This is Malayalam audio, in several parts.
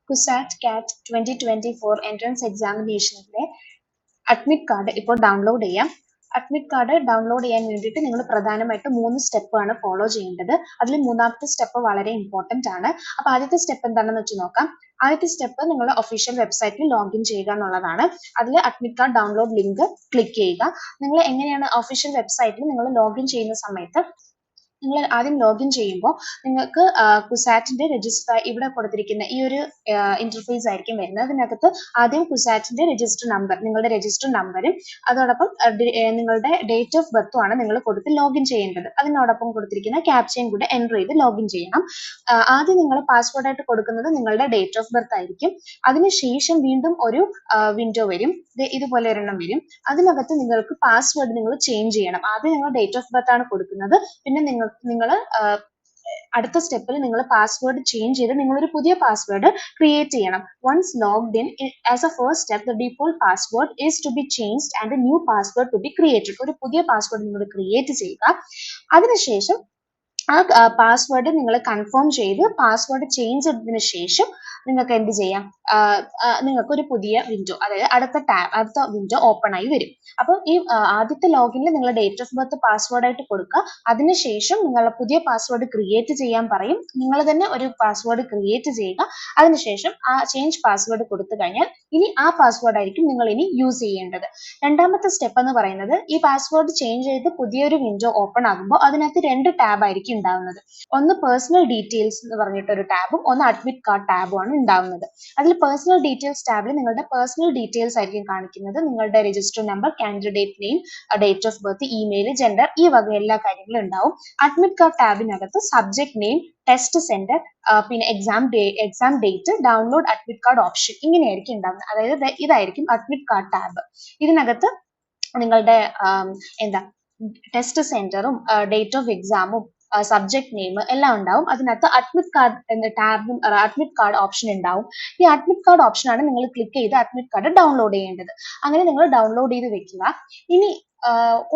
കുസാറ്റ് കാറ്റ് 2024 എൻട്രൻസ് എക്സാമിനേഷനിലെ അഡ്മിറ്റ് കാർഡ് ഇപ്പോൾ ഡൗൺലോഡ് ചെയ്യാം. അഡ്മിറ്റ് കാർഡ് ഡൗൺലോഡ് ചെയ്യാൻ വേണ്ടിയിട്ട് നിങ്ങൾ പ്രധാനമായിട്ടും 3 സ്റ്റെപ്പാണ് ഫോളോ ചെയ്യേണ്ടത്. അതിൽ മൂന്നാമത്തെ സ്റ്റെപ്പ് വളരെ ഇമ്പോർട്ടന്റ് ആണ്. അപ്പോൾ ആദ്യത്തെ സ്റ്റെപ്പ് എന്താണെന്ന് വെച്ച് നോക്കാം. ആദ്യത്തെ സ്റ്റെപ്പ് നിങ്ങൾ ഒഫീഷ്യൽ വെബ്സൈറ്റിൽ ലോഗിൻ ചെയ്യുക എന്നുള്ളതാണ്. അതിൽ admit card download link click ചെയ്യുക. നിങ്ങൾ എങ്ങനെയാണ് ഒഫീഷ്യൽ വെബ്സൈറ്റിൽ നിങ്ങൾ ലോഗിൻ ചെയ്യുന്ന സമയത്ത് നിങ്ങൾ ആദ്യം ലോഗിൻ ചെയ്യുമ്പോൾ നിങ്ങൾക്ക് കുസാറ്റിന്റെ രജിസ്റ്റർ ഇവിടെ കൊടുത്തിരിക്കുന്ന ഈ ഒരു ഇന്റർഫേസ് ആയിരിക്കും വരുന്നത്. അതിനകത്ത് ആദ്യം കുസാറ്റിന്റെ രജിസ്റ്റർ നമ്പർ, നിങ്ങളുടെ രജിസ്റ്റർ നമ്പറും അതോടൊപ്പം നിങ്ങളുടെ ഡേറ്റ് ഓഫ് ബർത്തും ആണ് നിങ്ങൾ കൊടുത്ത് ലോഗിൻ ചെയ്യേണ്ടത്. അതിനോടൊപ്പം കൊടുത്തിരിക്കുന്ന ക്യാപ്ചയും കൂടെ എൻ്റർ ചെയ്ത് ലോഗിൻ ചെയ്യണം. ആദ്യം നിങ്ങൾ പാസ്വേഡ് ആയിട്ട് കൊടുക്കുന്നത് നിങ്ങളുടെ ഡേറ്റ് ഓഫ് ബർത്ത് ആയിരിക്കും. അതിനുശേഷം വീണ്ടും ഒരു വിൻഡോ വരും, ഇതുപോലെ ഒരെണ്ണം വരും. അതിനകത്ത് നിങ്ങൾക്ക് പാസ്വേഡ് നിങ്ങൾ ചേഞ്ച് ചെയ്യണം. ആദ്യം നിങ്ങൾ ഡേറ്റ് ഓഫ് ബർത്ത് ആണ് കൊടുക്കുന്നത്, പിന്നെ നിങ്ങൾ അടുത്ത സ്റ്റെപ്പിൽ നിങ്ങൾ പാസ്വേഡ് ചേഞ്ച് ചെയ്ത് നിങ്ങളൊരു പുതിയ പാസ്വേഡ് ക്രിയേറ്റ് ചെയ്യണം. Once logged in as a first step the default password is to be changed and a new password to be created. ഒരു പുതിയ പാസ്വേഡ് നിങ്ങൾ ക്രിയേറ്റ് ചെയ്യുക. അതിനുശേഷം ആ പാസ്വേഡ് നിങ്ങൾ കൺഫേം ചെയ്ത് പാസ്വേഡ് ചേഞ്ച് ചെയ്തതിനു ശേഷം നിങ്ങൾക്ക് എന്ത് ചെയ്യാം, നിങ്ങൾക്ക് ഒരു പുതിയ വിൻഡോ, അതായത് അടുത്ത വിൻഡോ ഓപ്പൺ ആയി വരും. അപ്പം ഈ ആദ്യത്തെ ലോഗിനിൽ നിങ്ങൾ ഡേറ്റ് ഓഫ് ബർത്ത് പാസ്വേഡ് ആയിട്ട് കൊടുക്കുക. അതിനുശേഷം നിങ്ങൾ പുതിയ പാസ്വേഡ് ക്രിയേറ്റ് ചെയ്യാൻ പറയും. നിങ്ങൾ തന്നെ ഒരു പാസ്വേഡ് ക്രിയേറ്റ് ചെയ്യുക. അതിനുശേഷം ആ ചേഞ്ച് പാസ്വേഡ് കൊടുത്തു കഴിഞ്ഞാൽ ഇനി ആ പാസ്വേഡ് ആയിരിക്കും നിങ്ങൾ ഇനി യൂസ് ചെയ്യേണ്ടത്. രണ്ടാമത്തെ സ്റ്റെപ്പ് എന്ന് പറയുന്നത്, ഈ പാസ്വേഡ് ചേഞ്ച് ചെയ്ത് പുതിയൊരു വിൻഡോ ഓപ്പൺ ആകുമ്പോൾ അതിനകത്ത് 2 ടാബ് ആയിരിക്കും ഉണ്ടാവുന്നത്. ഒന്ന് പേഴ്സണൽ ഡീറ്റെയിൽസ് എന്ന് പറഞ്ഞിട്ട് ഒരു ടാബും ഒന്ന് അഡ്മിറ്റ് കാർഡ് ടാബും ആണ് ഉണ്ടാവുന്നത്. അതിൽ പേഴ്സണൽ ഡീറ്റെയിൽസ് ടാബിൽ നിങ്ങളുടെ പേഴ്സണൽ ഡീറ്റെയിൽസ് ആയിരിക്കും കാണിക്കുന്നത്. നിങ്ങളുടെ register number, candidate name, date of birth, email, gender, ഈ വക എല്ലാ കാര്യങ്ങളും ഉണ്ടാവും. അഡ്മിറ്റ് കാർഡ് ടാബിനകത്ത് സബ്ജക്ട് നെയിം, ടെസ്റ്റ് സെന്റർ, പിന്നെ exam date, download admit card option, ഇങ്ങനെയായിരിക്കും ഉണ്ടാവുന്നത്. അതായത് ഇതായിരിക്കും അഡ്മിറ്റ് കാർഡ് ടാബ്. ഇതിനകത്ത് നിങ്ങളുടെ ടെസ്റ്റ് സെന്ററും ഡേറ്റ് ഓഫ് എക്സാമും സബ്ജക്ട് നെയിം എല്ലാം ഉണ്ടാവും. അതിനകത്ത് അഡ്മിറ്റ് കാർഡ് എന്ന ടാബും അഡ്മിറ്റ് കാർഡ് ഓപ്ഷൻ ഉണ്ടാവും. ഈ അഡ്മിറ്റ് കാർഡ് ഓപ്ഷൻ ആണ് നിങ്ങൾ ക്ലിക്ക് ചെയ്ത് അഡ്മിറ്റ് കാർഡ് ഡൗൺലോഡ് ചെയ്യേണ്ടത്. അങ്ങനെ നിങ്ങൾ ഡൗൺലോഡ് ചെയ്ത് വെക്കുക. ഇനി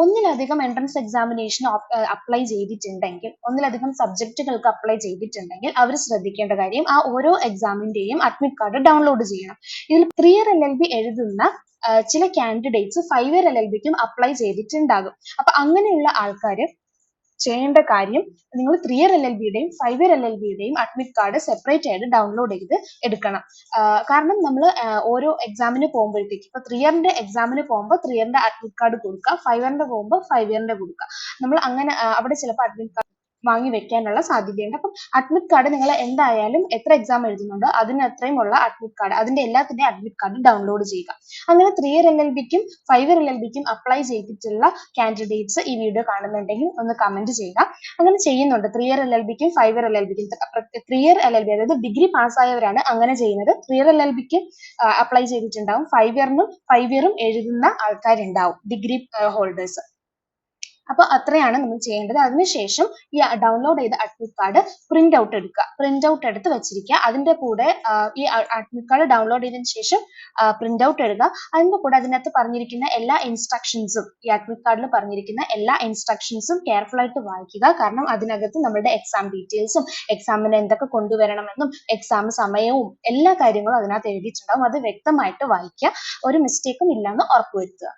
ഒന്നിലധികം എൻട്രൻസ് എക്സാമിനേഷൻ അപ്ലൈ ചെയ്തിട്ടുണ്ടെങ്കിൽ, ഒന്നിലധികം സബ്ജക്റ്റുകൾക്ക് അപ്ലൈ ചെയ്തിട്ടുണ്ടെങ്കിൽ അവർ ശ്രദ്ധിക്കേണ്ട കാര്യം, ആ ഓരോ എക്സാമിന്റെയും അഡ്മിറ്റ് കാർഡ് ഡൗൺലോഡ് ചെയ്യണം. ഇതിൽ 3 year LLB എഴുതുന്ന ചില കാൻഡിഡേറ്റ്സ് 5 year LLBക്കും അപ്ലൈ ചെയ്തിട്ടുണ്ടാകും. അപ്പൊ അങ്ങനെയുള്ള ആൾക്കാർ ചെയ്യേണ്ട കാര്യം, നിങ്ങൾ 3 year LLBയുടെയും 5 year LLBയുടെയും അഡ്മിറ്റ് കാർഡ് സെപ്പറേറ്റ് ആയിട്ട് ഡൗൺലോഡ് ചെയ്ത് എടുക്കണം. കാരണം നമ്മൾ ഓരോ എക്സാമിന് പോകുമ്പോഴത്തേക്ക്, ഇപ്പൊ 3 yearന്റെ എക്സാമിന് പോകുമ്പോൾ 3 yearന്റെ അഡ്മിറ്റ് കാർഡ് കൊടുക്കുക, 5 yearന്റെ പോകുമ്പോൾ 5 yearന്റെ കൊടുക്കുക. നമ്മൾ അങ്ങനെ അവിടെ ചിലപ്പോൾ അഡ്മിറ്റ് കാർഡ് വാങ്ങി വെക്കാനുള്ള സാധ്യതയുണ്ട്. അപ്പം അഡ്മിറ്റ് കാർഡ് നിങ്ങൾ എന്തായാലും എത്ര എക്സാം എഴുതുന്നുണ്ടോ അതിനത്രയും ഉള്ള അഡ്മിറ്റ് കാർഡ്, അതിന്റെ എല്ലാത്തിന്റെയും അഡ്മിറ്റ് കാർഡ് ഡൗൺലോഡ് ചെയ്യുക. അങ്ങനെ 3 year LLBക്കും 5 year LLBക്കും അപ്ലൈ ചെയ്തിട്ടുള്ള കാൻഡിഡേറ്റ്സ് ഈ വീഡിയോ കാണുന്നുണ്ടെങ്കിൽ ഒന്ന് കമന്റ് ചെയ്യുക. അങ്ങനെ ചെയ്യുന്നുണ്ട് 3 year LLBക്കും 5 year LLBക്കും. 3 year LLB അതായത് ഡിഗ്രി പാസ്സായവരാണ് അങ്ങനെ ചെയ്യുന്നത്. 3 year LLBക്ക് അപ്ലൈ ചെയ്തിട്ടുണ്ടാവും. 5 yearഉം എഴുതുന്ന ആൾക്കാരുണ്ടാവും, ഡിഗ്രി ഹോൾഡേഴ്സ്. അപ്പോൾ അത്രയാണ് നമ്മൾ ചെയ്യേണ്ടത്. അതിനുശേഷം ഈ ഡൗൺലോഡ് ചെയ്ത അഡ്മിറ്റ് കാർഡ് പ്രിന്റ് ഔട്ട് എടുക്കുക. പ്രിന്റ് ഔട്ട് എടുത്ത് വെച്ചിരിക്കുക. അതിന്റെ കൂടെ ഈ അഡ്മിറ്റ് കാർഡ് ഡൗൺലോഡ് ചെയ്തതിനു ശേഷം പ്രിന്റ് ഔട്ട് എടുക്കുക. അതിന്റെ കൂടെ അതിനകത്ത് പറഞ്ഞിരിക്കുന്ന എല്ലാ ഇൻസ്ട്രക്ഷൻസും, ഈ അഡ്മിറ്റ് കാർഡിൽ പറഞ്ഞിരിക്കുന്ന എല്ലാ ഇൻസ്ട്രക്ഷൻസും കെയർഫുൾ ആയിട്ട് വായിക്കുക. കാരണം അതിനകത്ത് നമ്മുടെ എക്സാം ഡീറ്റെയിൽസും എക്സാമിന് എന്തൊക്കെ കൊണ്ടുവരണമെന്നും എക്സാം സമയവും എല്ലാ കാര്യങ്ങളും അതിനകത്ത് എഴുതിയിട്ടുണ്ടാവും. അത് വ്യക്തമായിട്ട് വായിക്കുക. ഒരു മിസ്റ്റേക്കും ഇല്ലെന്ന് ഉറപ്പുവരുത്തുക.